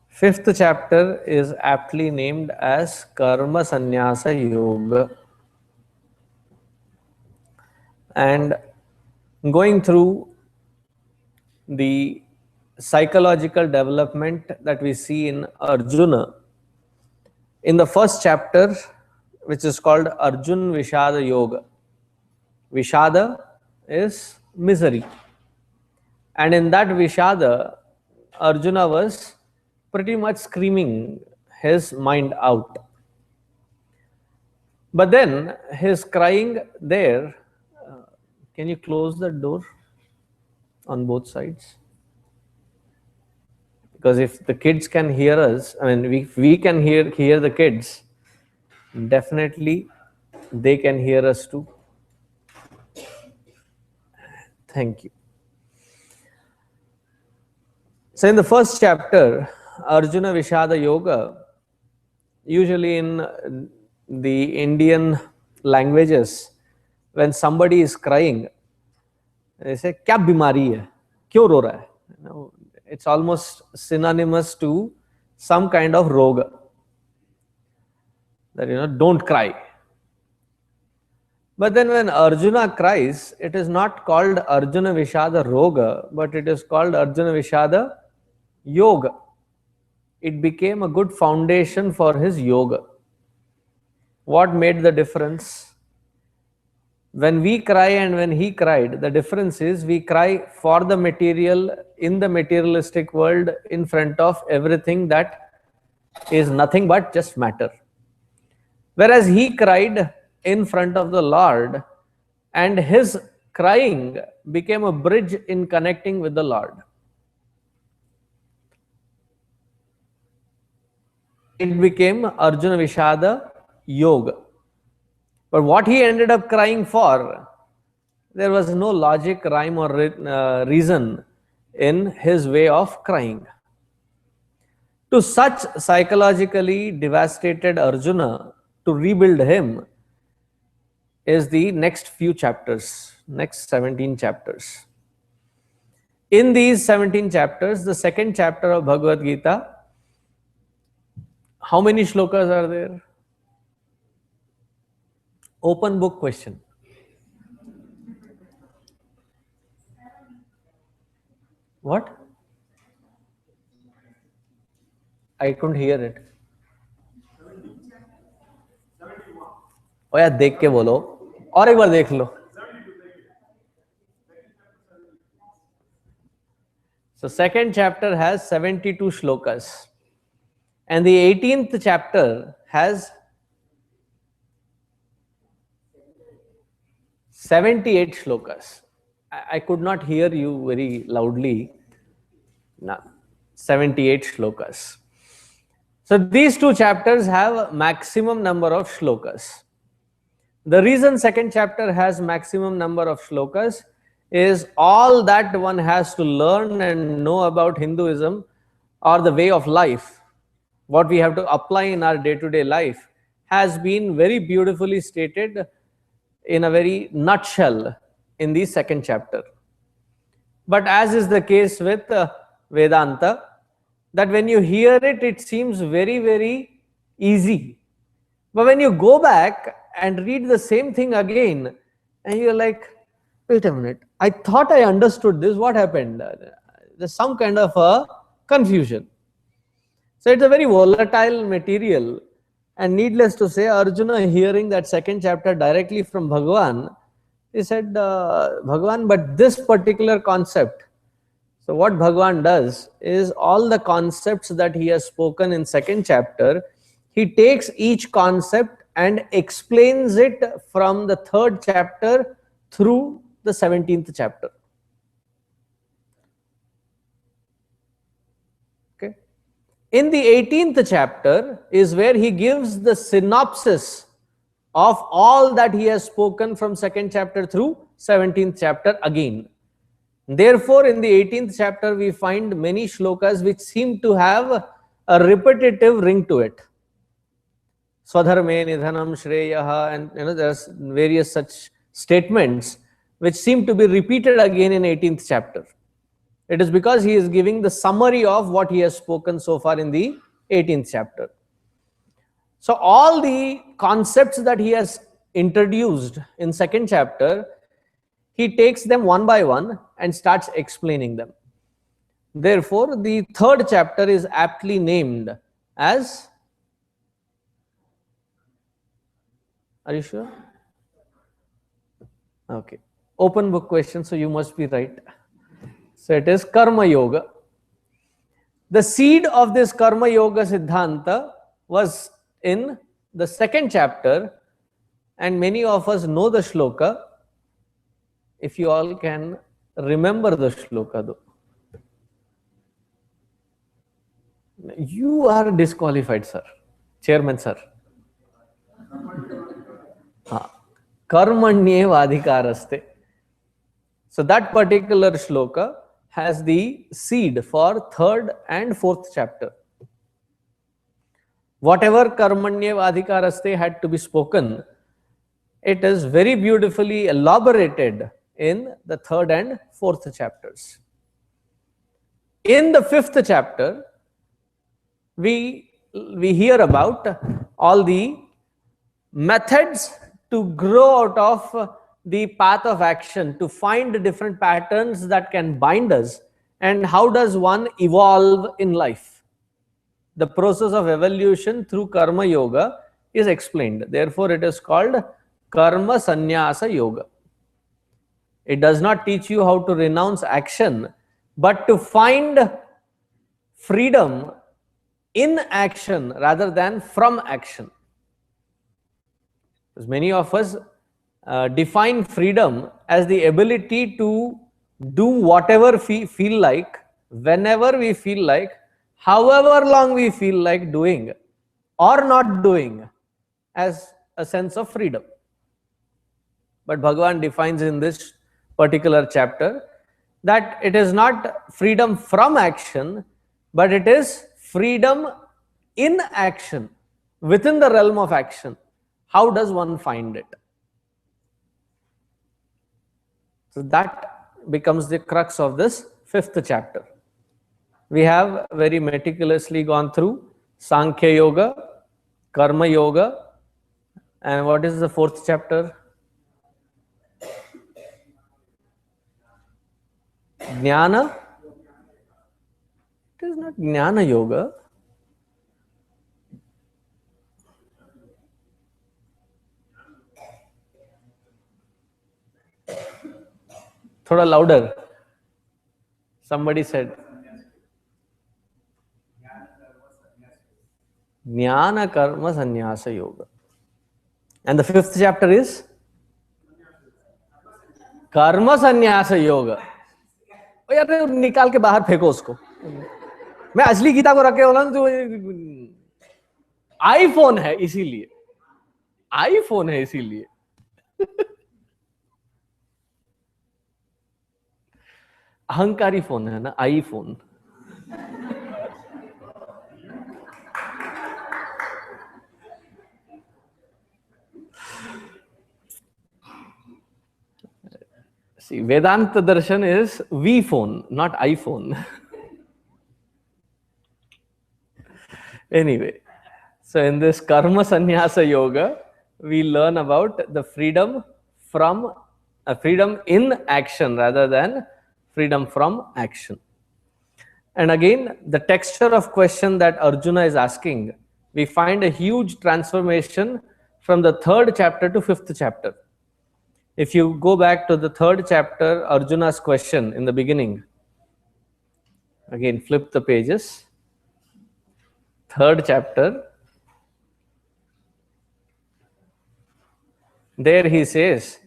Fifth chapter is aptly named as Karma Sannyasa Yoga. And going through the psychological development that we see in Arjuna, in the first chapter, which is called Arjun Vishada Yoga. Vishada is misery. And in that Vishada, Arjuna was pretty much screaming his mind out. But then his crying there, can you close the door on both sides? Because if the kids can hear us, I mean, if we can hear the kids, definitely they can hear us too. Thank you. So in the first chapter, Arjuna Vishada Yoga, usually in the Indian languages, when somebody is crying, they say, "Kya bimari hai? Kyun ro raha hai?" You know, it's almost synonymous to some kind of roga. That, don't cry. But then when Arjuna cries, it is not called Arjuna Vishada Roga, but it is called Arjuna Vishada Yoga. It became a good foundation for his yoga. What made the difference? When we cry and when he cried, the difference is we cry for the material, in the materialistic world, in front of everything that is nothing but just matter. Whereas he cried in front of the Lord, and his crying became a bridge in connecting with the Lord. It became Arjuna Vishada Yoga. But what he ended up crying for, there was no logic, rhyme or reason in his way of crying. To such psychologically devastated Arjuna, to rebuild him is the next few chapters, next 17 chapters. In these 17 chapters, the second chapter of Bhagavad Gita, how many shlokas are there? Open book question. What? I couldn't hear it. ओ यार देख के बोलो और एक बार देख लो. So second chapter has 72 shlokas and the 18th chapter has 78 shlokas. I could not hear you very loudly. No, 78 shlokas. So these two chapters have a maximum number of shlokas. The reason second chapter has maximum number of shlokas is all that one has to learn and know about Hinduism or the way of life, what we have to apply in our day-to-day life, has been very beautifully stated in a very nutshell in the second chapter. But as is the case with Vedanta, that when you hear it, it seems very, very easy. But when you go back and read the same thing again, and you're like, wait a minute, I thought I understood this, what happened? There's some kind of a confusion. So it's a very volatile material, and needless to say, Arjuna, hearing that second chapter directly from Bhagavan, he said, Bhagavan, but this particular concept. So what Bhagavan does is all the concepts that he has spoken in second chapter, he takes each concept and explains it from the third chapter through the 17th chapter. Okay. In the 18th chapter is where he gives the synopsis of all that he has spoken from second chapter through 17th chapter again. Therefore, in the 18th chapter, we find many shlokas which seem to have a repetitive ring to it. Swadharme nidhanam shreyaha, and there's various such statements which seem to be repeated again in 18th chapter. It is because he is giving the summary of what he has spoken so far in the 18th chapter. So all the concepts that he has introduced in second chapter, he takes them one by one and starts explaining them. Therefore, the third chapter is aptly named as, are you sure? Okay. Open book question, so you must be right. So it is Karma Yoga. The seed of this Karma Yoga Siddhanta was in the second chapter, and many of us know the shloka. If you all can remember the shloka though. You are disqualified, sir. Chairman, sir. Karmanyev adhikaraste. So that particular shloka has the seed for third and fourth chapter. Whatever Karmanyev adhikaraste had to be spoken, it is very beautifully elaborated in the third and fourth chapters. In the fifth chapter, we hear about all the methods to grow out of the path of action, to find different patterns that can bind us, and how does one evolve in life. The process of evolution through Karma Yoga is explained. Therefore, it is called Karma Sannyasa Yoga. It does not teach you how to renounce action, but to find freedom in action rather than from action. Because many of us define freedom as the ability to do whatever we feel like, whenever we feel like, however long we feel like doing or not doing, as a sense of freedom. But Bhagavan defines in this particular chapter that it is not freedom from action, but it is freedom in action, within the realm of action. How does one find it? So that becomes the crux of this fifth chapter. We have very meticulously gone through Sankhya Yoga, Karma Yoga, and what is the fourth chapter? Jnana? It is not Jnana Yoga. Thoda louder. Somebody said. Jnana Karma Sannyasa Yoga. And the fifth chapter is Karma Sannyasa Yoga. ओ यार निकाल के बाहर फेंको उसको. मैं असली गीता को रखे होला तो आईफोन है इसीलिए. आईफोन है इसीलिए. अहंकारी फोन है ना, iPhone. See, Vedanta Darshan is V phone, not iPhone. Anyway, so in this Karma Sannyasa Yoga, we learn about the freedom from freedom in action rather than freedom from action. And again, the texture of question that Arjuna is asking, we find a huge transformation from the third chapter to fifth chapter. If you go back to the third chapter, Arjuna's question in the beginning, again flip the pages, third chapter, there he says,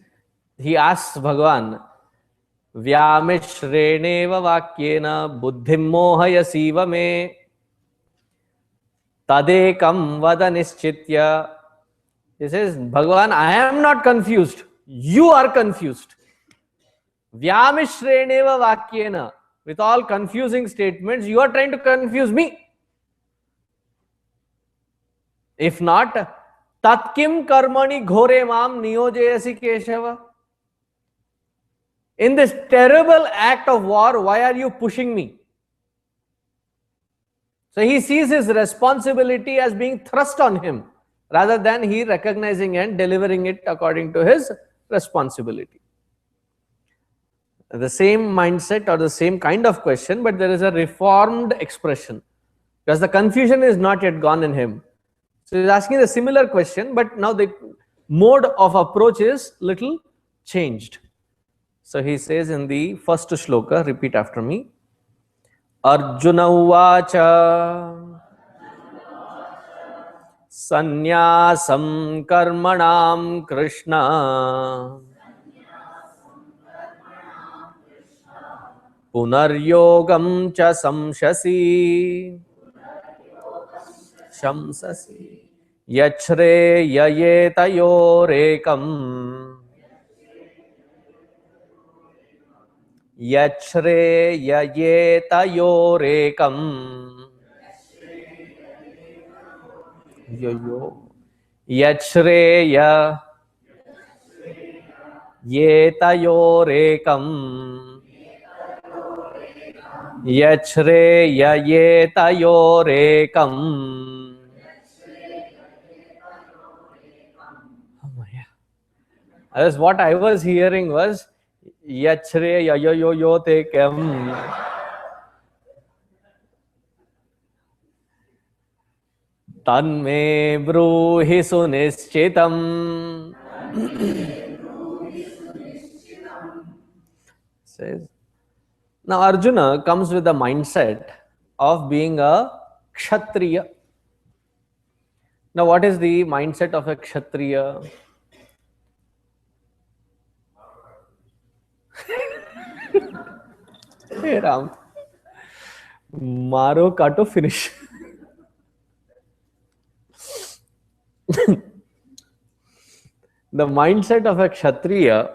he asks Bhagavan, Vyamishreneva vakyena buddhim mohayasiva me tadekam vada nischitya. He says, Bhagavan, I am not confused. You are confused. Vyamishreneva vakyena. With all confusing statements, you are trying to confuse me. If not, tatkim karmani ghore mam niyojayasi keshava. In this terrible act of war, why are you pushing me? So he sees his responsibility as being thrust on him rather than he recognizing and delivering it according to his responsibility. The same mindset or the same kind of question, but there is a reformed expression because the confusion is not yet gone in him. So he's asking a similar question, but now the mode of approach is little changed. So he says in the first shloka, repeat after me. Arjuna uvacha sannyasam karmanam Krishna punaryogam cha samshasi yachreyayetayorekam yachreyayetayorekam yachreya yetayorekam yachreyayetayorekam. That's what I was hearing was yachreyayetayorekam. Tanme bruhi sunischitam. Says, now Arjuna comes with the mindset of being a kshatriya. Now what is the mindset of a kshatriya? Hey Ram, maro kato finish. The mindset of a kshatriya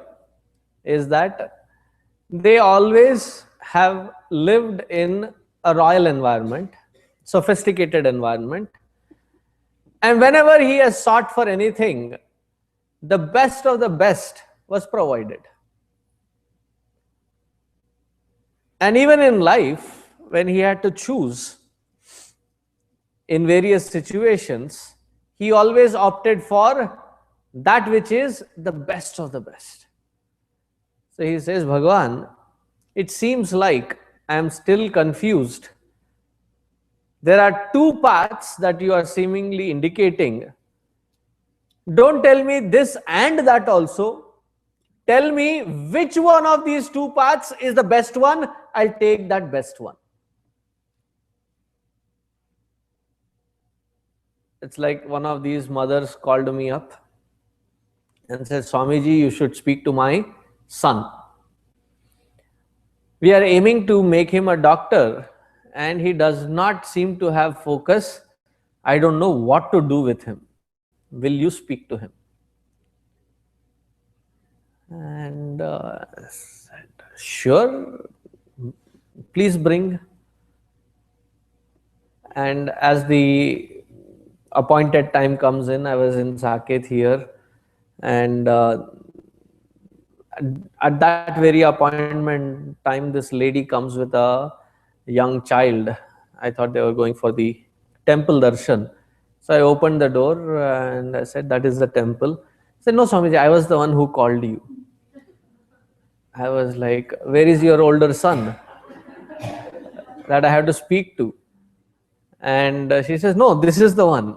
is that they always have lived in a royal environment, sophisticated environment, and whenever he has sought for anything, the best of the best was provided. And even in life, when he had to choose in various situations, he always opted for that which is the best of the best. So he says, Bhagavan, it seems like I am still confused. There are two paths that you are seemingly indicating. Don't tell me this and that also. Tell me which one of these two paths is the best one. I'll take that best one. It's like one of these mothers called me up and said, Swamiji, you should speak to my son. We are aiming to make him a doctor and he does not seem to have focus. I don't know what to do with him. Will you speak to him? And said, sure, please bring. And as the appointed time comes in, I was in Saket here, and at that very appointment time, this lady comes with a young child. I thought they were going for the temple darshan. So I opened the door and I said, that is the temple. I said, no, Swamiji, I was the one who called you. I was like, where is your older son that I have to speak to? And she says, no, this is the one.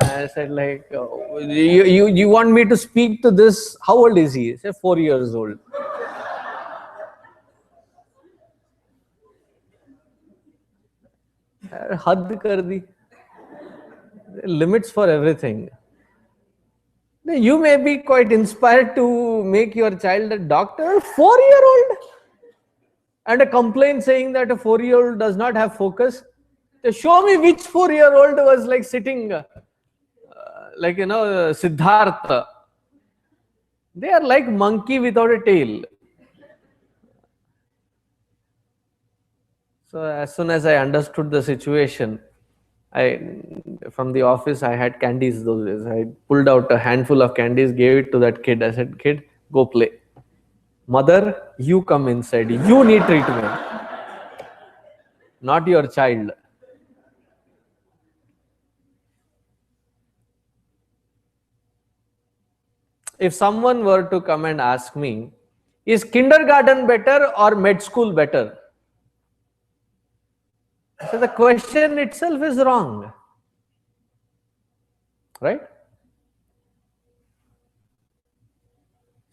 I said, like, oh, you want me to speak to this? How old is he? He said, 4 years old. Had kar di. Limits for everything. You may be quite inspired to make your child a doctor. 4-year-old? And a complaint saying that a 4-year-old does not have focus. So show me which 4-year-old was like sitting, like, Siddhartha. They are like monkey without a tail. So as soon as I understood the situation, from the office I had candies those days. I pulled out a handful of candies, gave it to that kid. I said, kid, go play. Mother, you come inside. You need treatment, not your child. If someone were to come and ask me, is kindergarten better or med school better? So the question itself is wrong, right?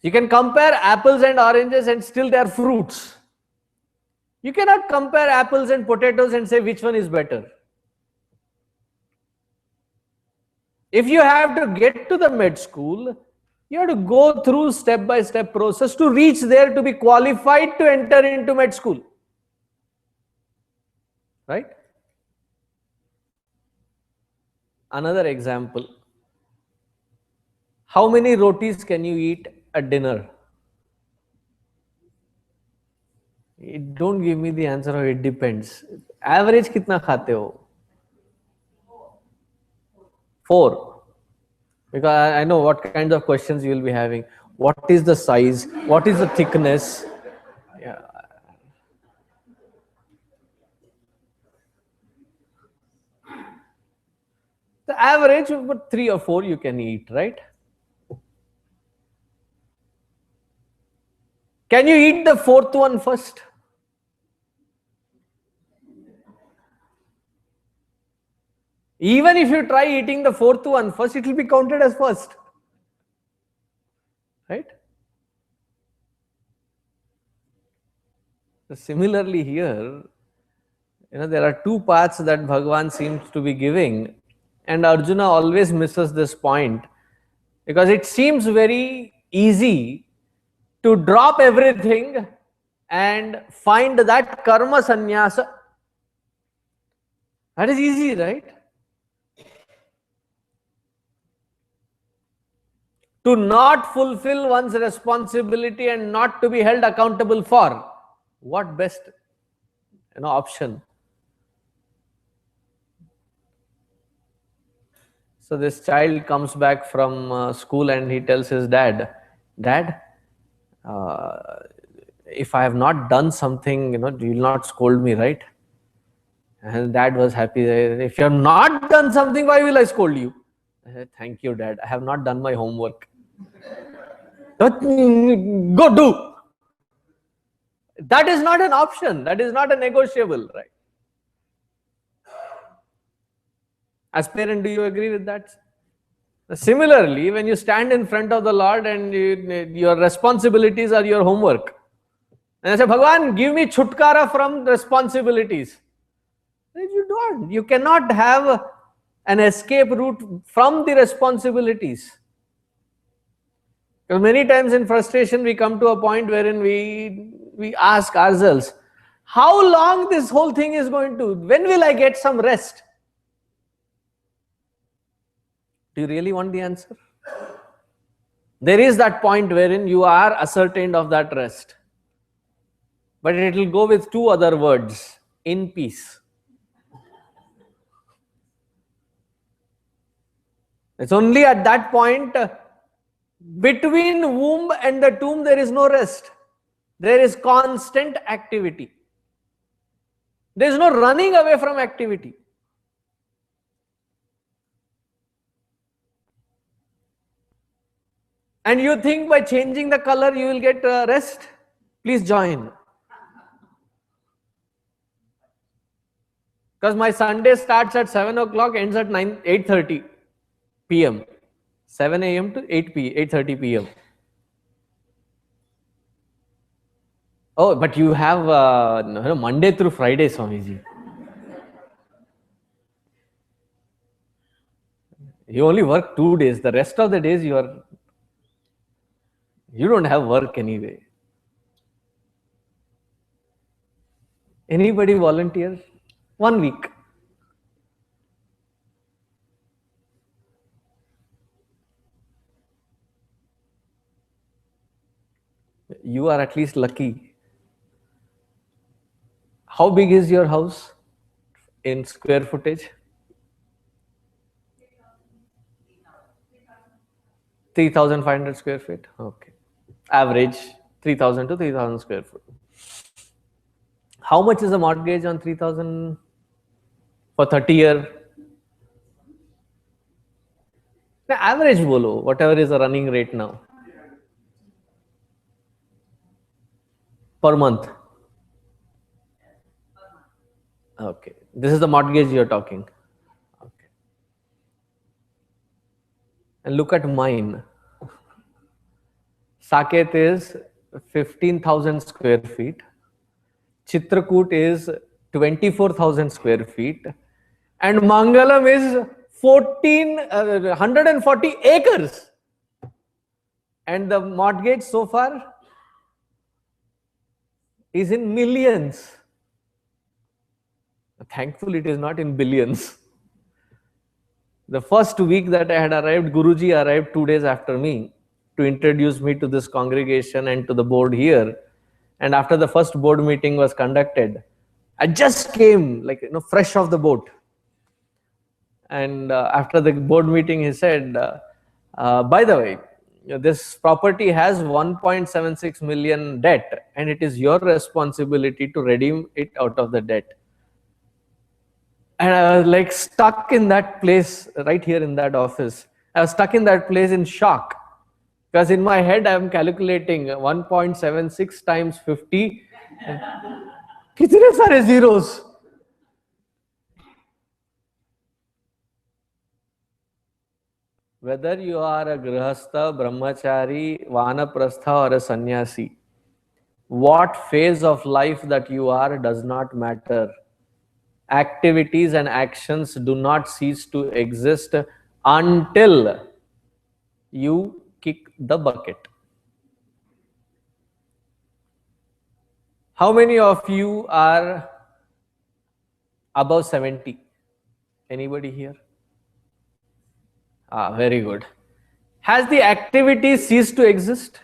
You can compare apples and oranges and still they are fruits. You cannot compare apples and potatoes and say which one is better. If you have to get to the med school, you have to go through step-by-step process to reach there to be qualified to enter into med school. Right? Another example. How many rotis can you eat at dinner? Don't give me the answer of it depends. Average kitna khate ho? 4. Because I know what kinds of questions you will be having. What is the size? What is the thickness? Yeah. The average, but 3 or 4 you can eat, right? Can you eat the 4th one first? Even if you try eating the 4th one first, it will be counted as first. Right? So similarly here, there are 2 paths that Bhagavan seems to be giving, and Arjuna always misses this point because it seems very easy to drop everything and find that karma sannyasa. That is easy, right? To not fulfill one's responsibility and not to be held accountable for. What best option? So this child comes back from school and he tells his dad, Dad, if I have not done something, you will not scold me, right? And dad was happy. If you have not done something, why will I scold you? I said, thank you, Dad. I have not done my homework. Go do. That is not an option. That is not a negotiable, right? As parent, do you agree with that? Similarly, when you stand in front of the Lord and your responsibilities are your homework, and I say, Bhagavan, give me chutkara from responsibilities. You don't. You cannot have an escape route from the responsibilities. Because many times in frustration, we come to a point wherein we ask ourselves, how long this whole thing is going to? When will I get some rest? Do you really want the answer? There is that point wherein you are ascertained of that rest. But it will go with 2 other words, in peace. It's only at that point, between womb and the tomb, there is no rest. There is constant activity. There is no running away from activity. And you think by changing the color you will get rest? Please join. Because my Sunday starts at 7 o'clock, ends at 8:30 p.m. 7 a.m. to 8:30 p.m. Oh, but you have Monday through Friday, Swamiji. You only work 2 days. The rest of the days you don't have work anyway. Anybody volunteer? 1 week. You are at least lucky. How big is your house in square footage? 3,500 square feet. Okay. Average 3,000 to 3,000 square foot. How much is the mortgage on 3,000 for 30 year? The average bolo, whatever is the running rate now. Per month. Okay. This is the mortgage you're talking. Okay. And look at mine. Saket is 15,000 square feet. Chitrakoot is 24,000 square feet. And Mangalam is 140 acres. And the mortgage so far is in millions. Thankfully, it is not in billions. The first week that I had arrived, Guruji arrived 2 days after me to introduce me to this congregation and to the board here. And after the first board meeting was conducted, I just came like fresh off the boat. And after the board meeting, he said, by the way, this property has 1.76 million debt, and it is your responsibility to redeem it out of the debt. And I was like stuck in that place right here in that office. I was stuck in that place in shock. Because in my head, I am calculating 1.76 times 50. Kitne sare zeros? Whether you are a grihastha, brahmachari, vanaprastha or a sannyasi, what phase of life that you are does not matter. Activities and actions do not cease to exist until you kick the bucket. How many of you are above 70? Anybody here? Very good. Has the activity ceased to exist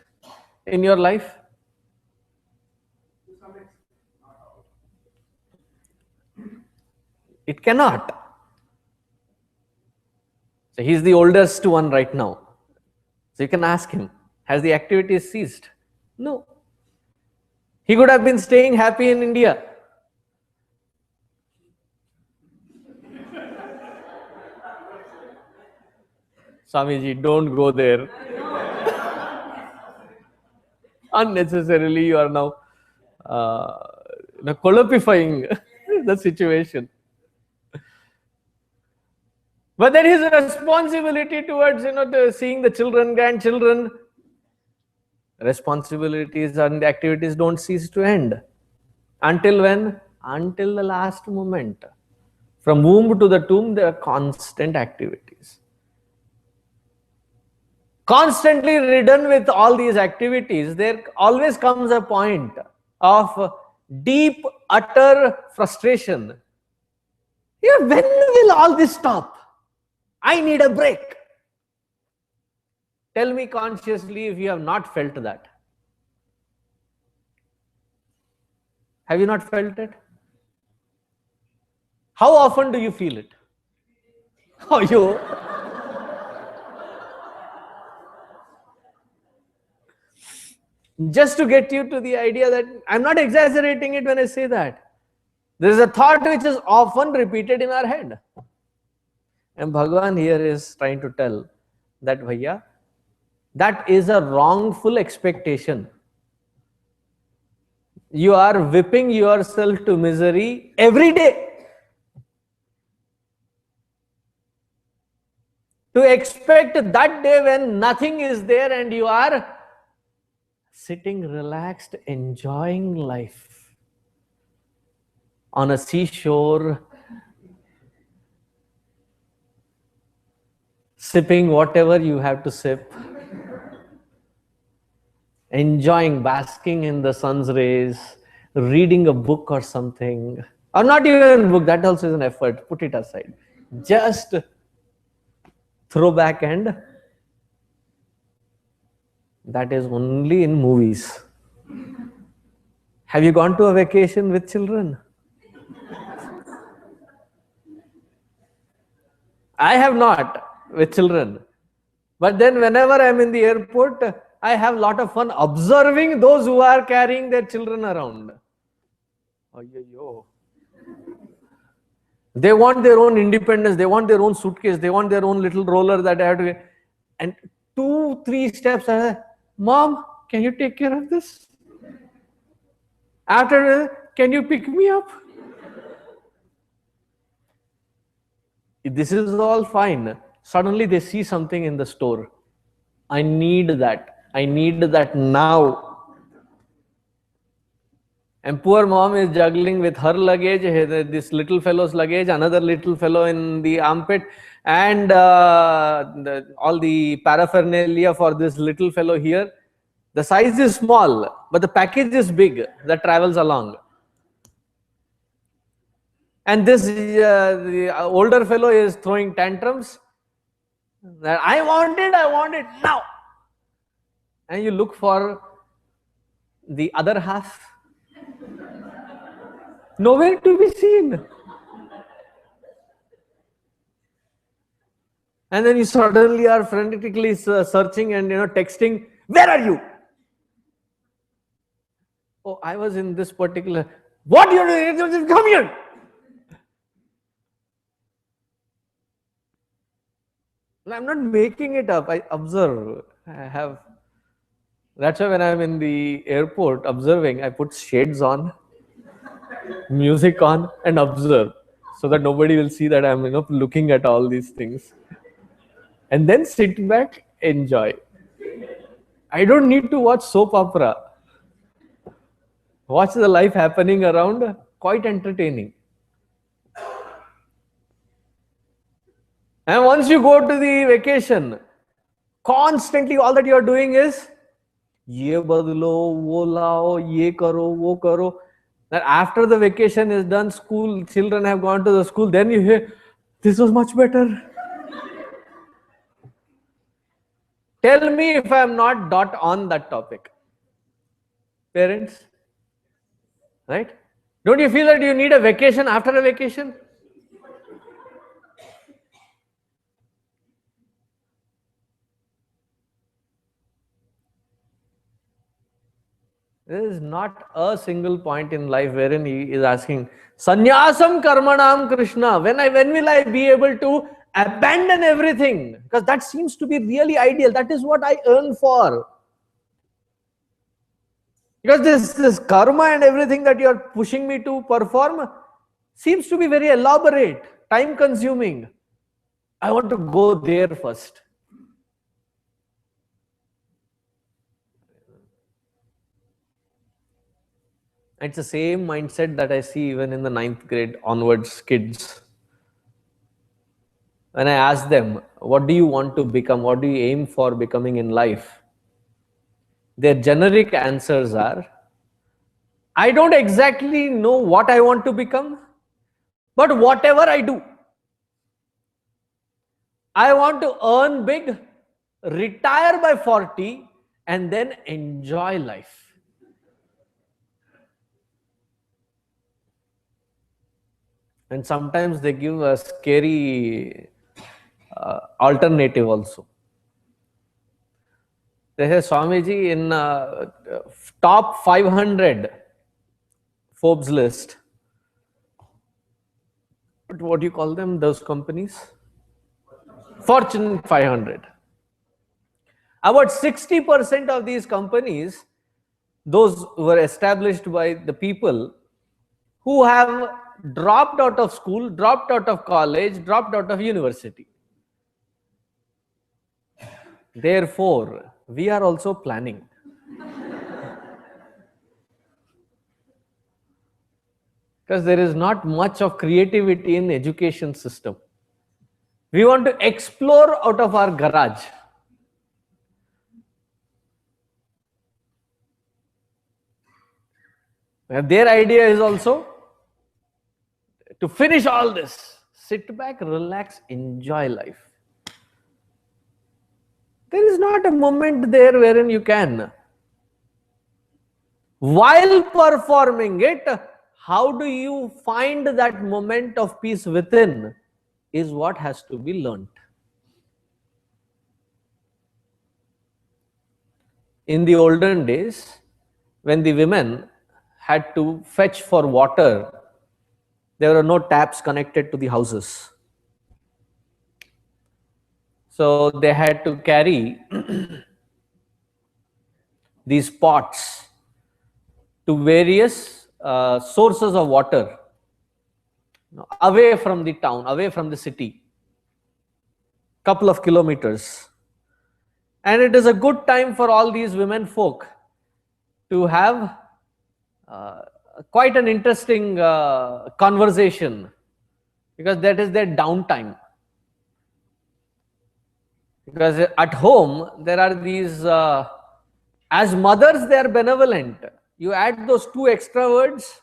in your life? It cannot. So he's the oldest one right now. So you can ask him, has the activity ceased? No. He could have been staying happy in India. Swamiji, don't go there. Unnecessarily, you are now colopifying the situation. But then his responsibility towards seeing the children, grandchildren, responsibilities and the activities don't cease to end. Until when? Until the last moment. From womb to the tomb, there are constant activities. Constantly ridden with all these activities, there always comes a point of deep, utter frustration. Yeah, when will all this stop? I need a break. Tell me consciously if you have not felt that. Have you not felt it? How often do you feel it? Oh, you. Just to get you to the idea that I'm not exaggerating it when I say that. There is a thought which is often repeated in our head. And Bhagavan here is trying to tell that, Bhaiya, that is a wrongful expectation. You are whipping yourself to misery every day. To expect that day when nothing is there and you are sitting relaxed, enjoying life on a seashore, sipping whatever you have to sip, enjoying, basking in the sun's rays, reading a book or something, or not even a book, that also is an effort, put it aside. Just throw back, and that is only in movies. Have you gone to a vacation with children? I have not with children. But then whenever I am in the airport, I have a lot of fun observing those who are carrying their children around. Yo. They want their own independence. They want their own suitcase. They want their own little roller that they have to get. And 2-3 steps, Mom, can you take care of this? After, can you pick me up? This is all fine. Suddenly they see something in the store. I need that. I need that now. And poor mom is juggling with her luggage, this little fellow's luggage, another little fellow in the armpit, and all the paraphernalia for this little fellow here. The size is small, but the package is big that travels along. And this the older fellow is throwing tantrums. That I want it now. And you look for the other half. Nowhere to be seen. And then you suddenly are frantically searching and texting, where are you? Oh, I was in this particular. What you doing? Come here. I'm not making it up. I observe. That's why when I'm in the airport observing, I put shades on, music on, and observe, so that nobody will see that I'm looking at all these things. And then sit back, enjoy. I don't need to watch soap opera. Watch the life happening around, quite entertaining. And once you go to the vacation, constantly all that you are doing is ye badlo, wo lao, ye karo, wo karo. That after the vacation is done, school children have gone to the school, then you hear, this was much better. Tell me if I am not dot on that topic. Parents, right? Don't you feel that you need a vacation after a vacation? There is not a single point in life wherein he is asking, Sannyasam karmanam Krishna, when will I be able to abandon everything? Because that seems to be really ideal. That is what I earn for. Because this karma and everything that you are pushing me to perform seems to be very elaborate, time consuming. I want to go there first. It's the same mindset that I see even in the 9th grade onwards kids. When I ask them, what do you want to become? What do you aim for becoming in life? Their generic answers are, I don't exactly know what I want to become, but whatever I do, I want to earn big, retire by 40, and then enjoy life. And sometimes they give a scary alternative also. They say, Swamiji, in top 500 Forbes list, what do you call them, those companies? Fortune 500. About 60% of these companies, those were established by the people who have dropped out of school, dropped out of college, dropped out of university. Therefore, we are also planning. Because there is not much of creativity in the education system. We want to explore out of our garage. And their idea is also to finish all this. Sit back, relax, enjoy life. There is not a moment there wherein you can. While performing it, how do you find that moment of peace within is what has to be learned. In the olden days, when the women had to fetch for water, there were no taps connected to the houses. So they had to carry these pots to various sources of water, away from the town, away from the city, couple of kilometers. And it is a good time for all these women folk to have uh, quite an interesting conversation, because that is their downtime. Because at home there are these, as mothers they are benevolent. You add those two extra words,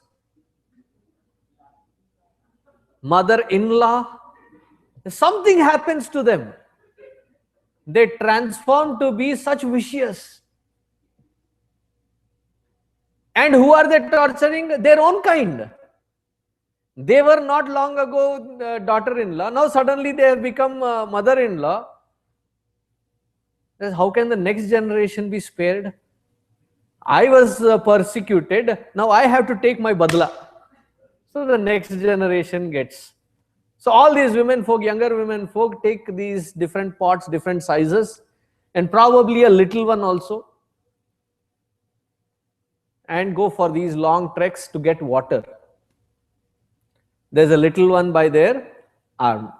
mother-in-law, something happens to them. They transform to be such vicious. And who are they torturing? Their own kind. They were not long ago daughter-in-law. Now suddenly they have become mother-in-law. How can the next generation be spared? I was persecuted. Now I have to take my badla. So the next generation gets. So all these women folk, younger women folk, take these different pots, different sizes, and probably a little one also, and go for these long treks to get water. There's a little one by their arm.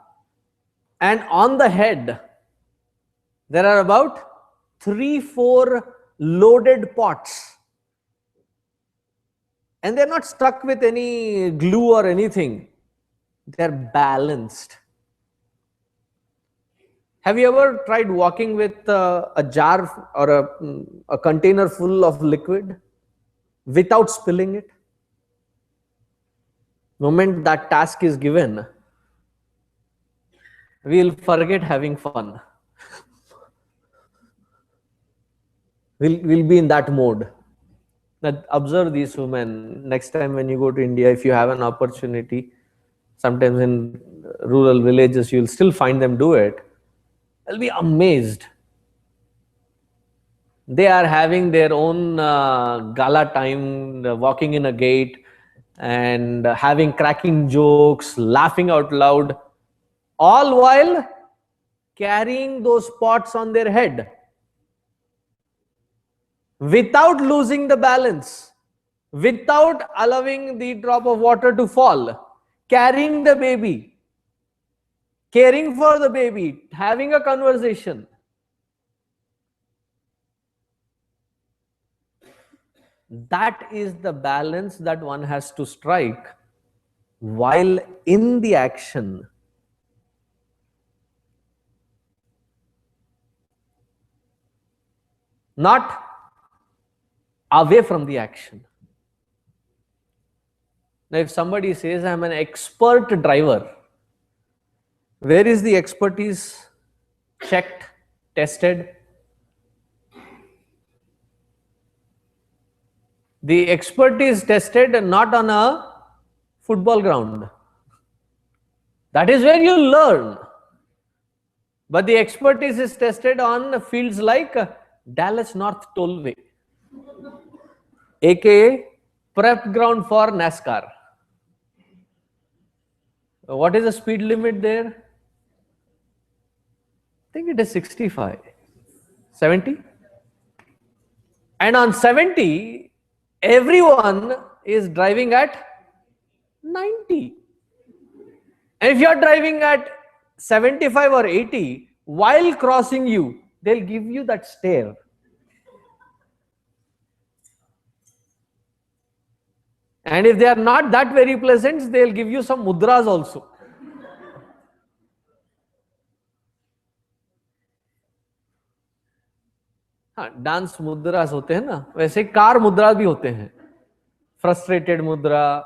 And on the head, there are about 3-4 loaded pots. And they're not stuck with any glue or anything. They're balanced. Have you ever tried walking with a jar or a container full of liquid without spilling it? The moment that task is given, we'll forget having fun. We'll be in that mode. That observe these women. Next time when you go to India, if you have an opportunity, sometimes in rural villages, you'll still find them do it. I'll be amazed. They are having their own gala time, walking in a gate and having cracking jokes, laughing out loud, all while carrying those pots on their head without losing the balance, without allowing the drop of water to fall, carrying the baby, caring for the baby, having a conversation. That is the balance that one has to strike while in the action. Not away from the action. Now, if somebody says, I'm an expert driver, where is the expertise checked, tested? The expertise tested not on a football ground. That is where you learn. But the expertise is tested on fields like Dallas North Tollway, aka prep ground for NASCAR. What is the speed limit there? I think it is 65, 70. And on 70, everyone is driving at 90. And if you are driving at 75 or 80, while crossing you, they'll give you that stare. And if they are not that very pleasant, they'll give you some mudras also. हाँ, dance मुद्रास होते हैं ना, वैसे car मुद्रा भी होते हैं. Frustrated मुद्रा.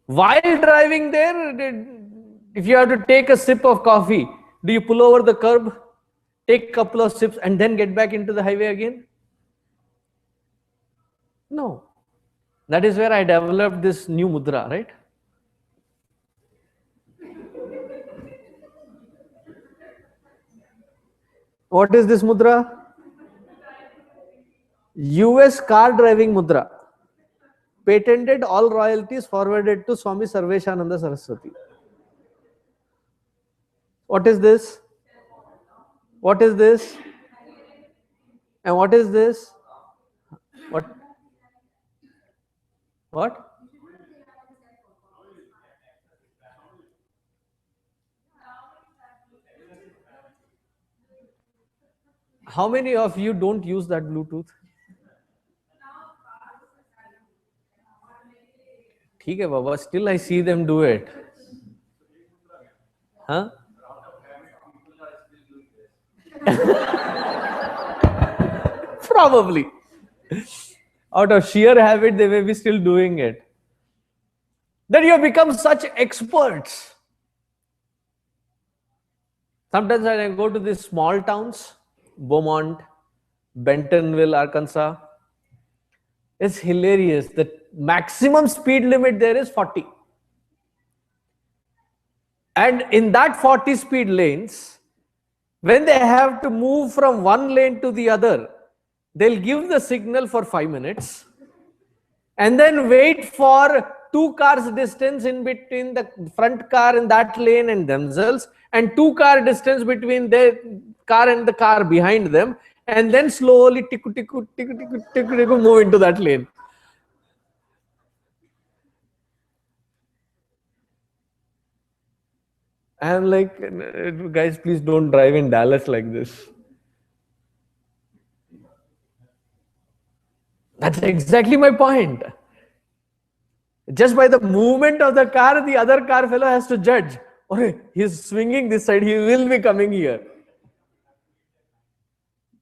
While driving there, if you have to take a sip of coffee, do you pull over the curb, take a couple of sips, and then get back into the highway again? No. That is where I developed this new mudra, right? What is this mudra? US car driving mudra. Patented, all royalties forwarded to Swami Sarveshananda Saraswati. What is this? What is this? And what is this? What? What? How many of you don't use that Bluetooth? ठीक है बाबा, still I see them do it. Huh? Probably. Out of sheer habit, they may be still doing it. Then you have become such experts. Sometimes when I go to these small towns, Beaumont, Bentonville, Arkansas, it's hilarious. The maximum speed limit there is 40. And in that 40 speed lanes, when they have to move from one lane to the other, they'll give the signal for 5 minutes and then wait for 2 cars distance in between the front car in that lane and themselves, and 2 car distance between their car and the car behind them, and then slowly move into that lane. I'm like, guys, please don't drive in Dallas like this. That's exactly my point. Just by the movement of the car, the other car fellow has to judge. Okay, he's swinging this side, he will be coming here.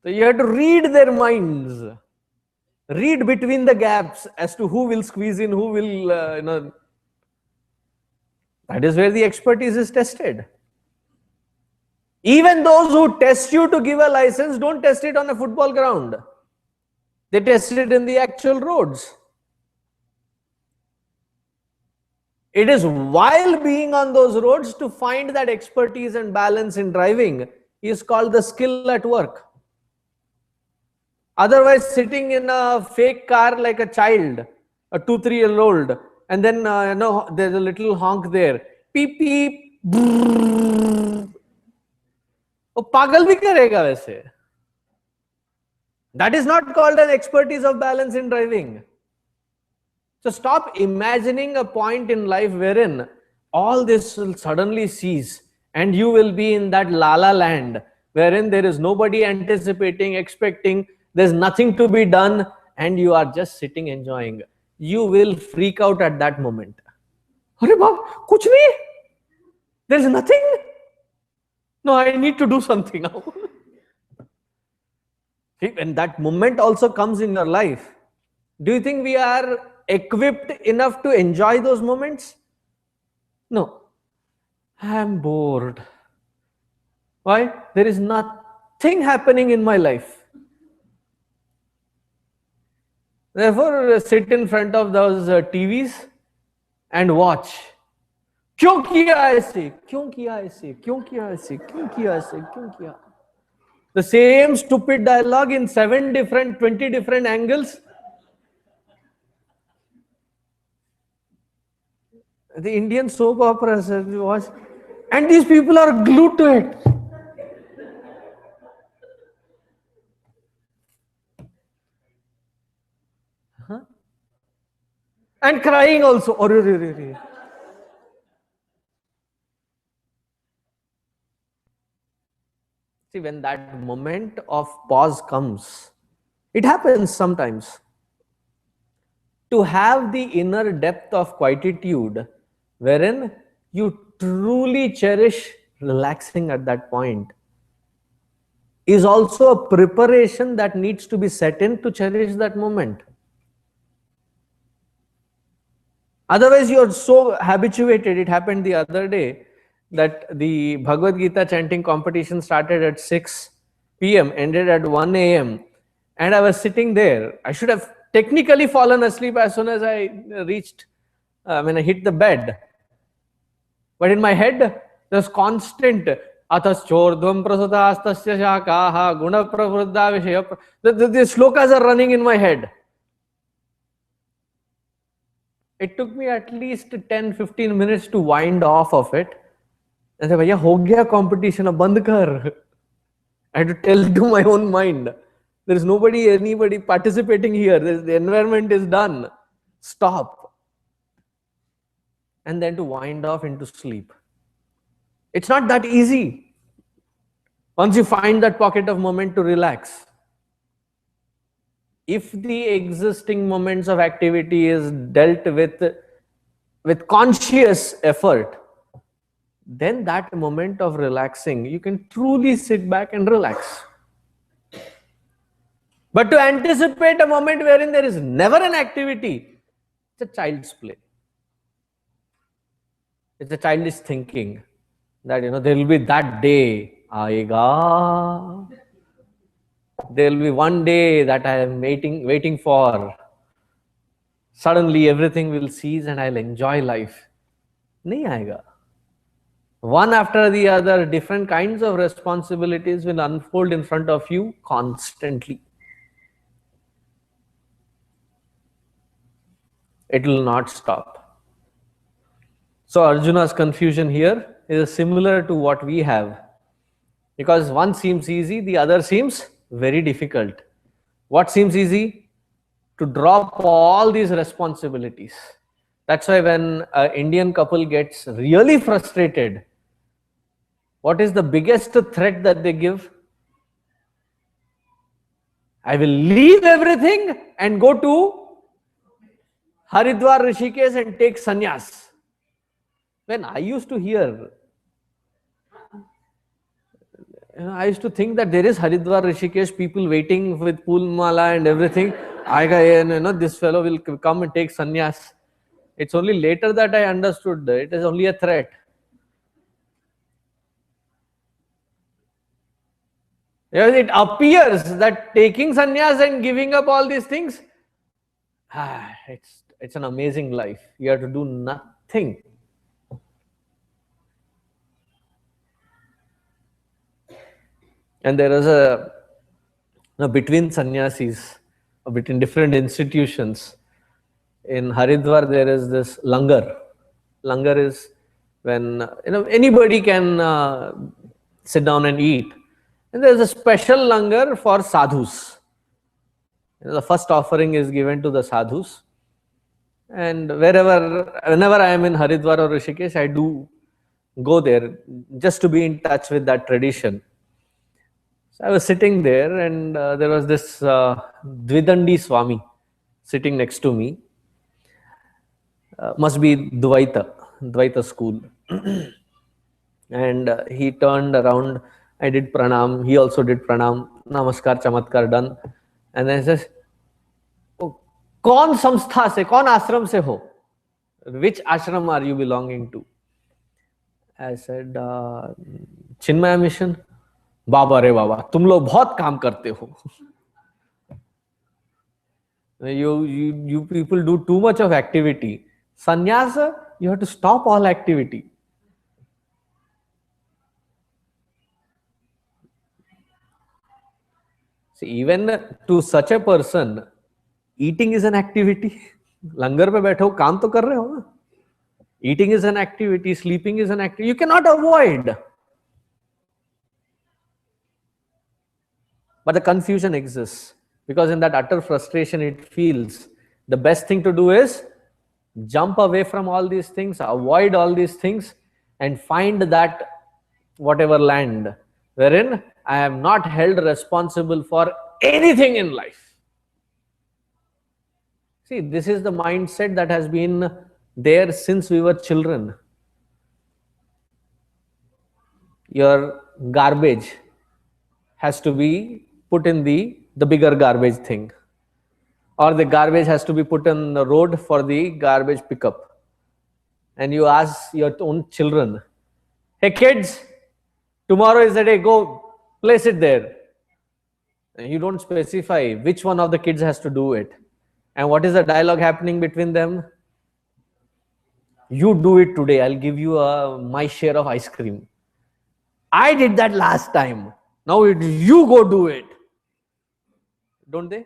So you have to read their minds. Read between the gaps as to who will squeeze in, who will, That is where the expertise is tested. Even those who test you to give a license don't test it on a football ground. They test it in the actual roads. It is while being on those roads to find that expertise and balance in driving is called the skill at work. Otherwise, sitting in a fake car like a child, a 2-3-year-old, and then there's a little honk there. Beep beep. वो पागल भी करेगा वैसे. That is not called an expertise of balance in driving. So stop imagining a point in life wherein all this will suddenly cease and you will be in that la-la land wherein there is nobody anticipating, expecting, there's nothing to be done, and you are just sitting enjoying. You will freak out at that moment. Arey baap, kuch nahi? There's nothing? No, I need to do something now. When that moment also comes in your life, do you think we are equipped enough to enjoy those moments? No. I am bored. Why? There is nothing happening in my life. Therefore, sit in front of those TVs and watch. क्यों किया ऐसे? क्यों किया ऐसे? क्यों किया ऐसे? क्यों किया ऐसे? क्यों किया? The same stupid dialogue in 20 different angles. The Indian soap operas we watch, and these people are glued to it. Huh? And crying also. See, when that moment of pause comes, it happens sometimes. To have the inner depth of quietude, wherein you truly cherish relaxing at that point, is also a preparation that needs to be set in to cherish that moment. Otherwise, you are so habituated. It happened the other day that the Bhagavad Gita chanting competition started at 6 p.m., ended at 1 a.m. And I was sitting there. I should have technically fallen asleep as soon as I when I hit the bed. But in my head, there was constant Ataschordhvam prasudastasya shakaha guna pravruddha vishaya. The slokas are running in my head. It took me at least 10-15 minutes to wind off of it. I said, "Bhaiya, ho gaya competition, ab band kar." I had to tell to my own mind. There is anybody participating here. The environment is done. Stop. And then to wind off into sleep. It's not that easy. Once you find that pocket of moment to relax. If the existing moments of activity is dealt with conscious effort, then that moment of relaxing, you can truly sit back and relax. But to anticipate a moment wherein there is never an activity, it's a child's play. It's a childish thinking that, there will be that day, aayega. There will be one day that I am waiting for. Suddenly everything will cease and I'll enjoy life. Nahi aayega. One after the other, different kinds of responsibilities will unfold in front of you constantly. It will not stop. So Arjuna's confusion here is similar to what we have. Because one seems easy, the other seems very difficult. What seems easy? To drop all these responsibilities. That's why when an Indian couple gets really frustrated, what is the biggest threat that they give? I will leave everything and go to Haridwar, Rishikesh and take sannyas. When I used to hear, I used to think that there is Haridwar, Rishikesh, people waiting with pool mala and everything. This fellow will come and take sannyas. It's only later that I understood it is only a threat. Yes, it appears that taking sannyas and giving up all these things, it's an amazing life. You have to do nothing. And there is between sannyasis, between different institutions. In Haridwar, there is this langar. Langar is when anybody can sit down and eat. And there is a special langar for sadhus. The first offering is given to the sadhus. And whenever I am in Haridwar or Rishikesh, I do go there just to be in touch with that tradition. So I was sitting there and there was this Dvidandi Swami sitting next to me. Must be Dvaita school. And he turned around. I did pranam. He also did pranam. Namaskar, chamatkar done. And then he says, oh, kaun samstha se, kaun ashram se ho? Which ashram are you belonging to? I said, Chinmaya Mission. Baba re baba, tum log bahut kaam karte ho. You people do too much of activity. Sannyasa, you have to stop all activity. See, even to such a person, eating is an activity. Langar pe baitho, kaam to kar rahe ho na. Eating is an activity, sleeping is an activity. You cannot avoid. But the confusion exists because in that utter frustration, it feels the best thing to do is jump away from all these things, avoid all these things, and find that whatever land wherein I am not held responsible for anything in life. See, this is the mindset that has been there since we were children. Your garbage has to be put in the bigger garbage thing, or the garbage has to be put on the road for the garbage pickup. And you ask your own children, hey kids, tomorrow is the day, go place it there. And you don't specify which one of the kids has to do it. And what is the dialogue happening between them? You do it today, I'll give you my share of ice cream. I did that last time. Now you go do it. Don't they?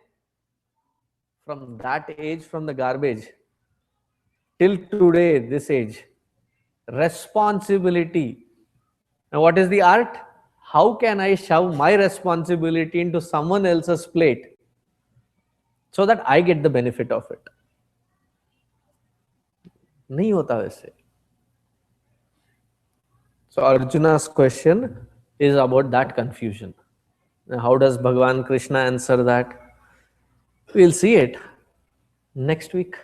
From that age, from the garbage, till today, this age, responsibility. Now, what is the art? How can I shove my responsibility into someone else's plate so that I get the benefit of it? नहीं होता वैसे. So Arjuna's question is about that confusion. Now, how does Bhagavan Krishna answer that? We'll see it next week.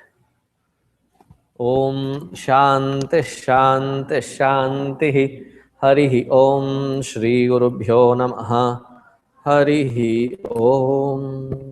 Om Shanti Shanti Shanti Harihi Om Shri Gurubhyo Namaha Harihi Om.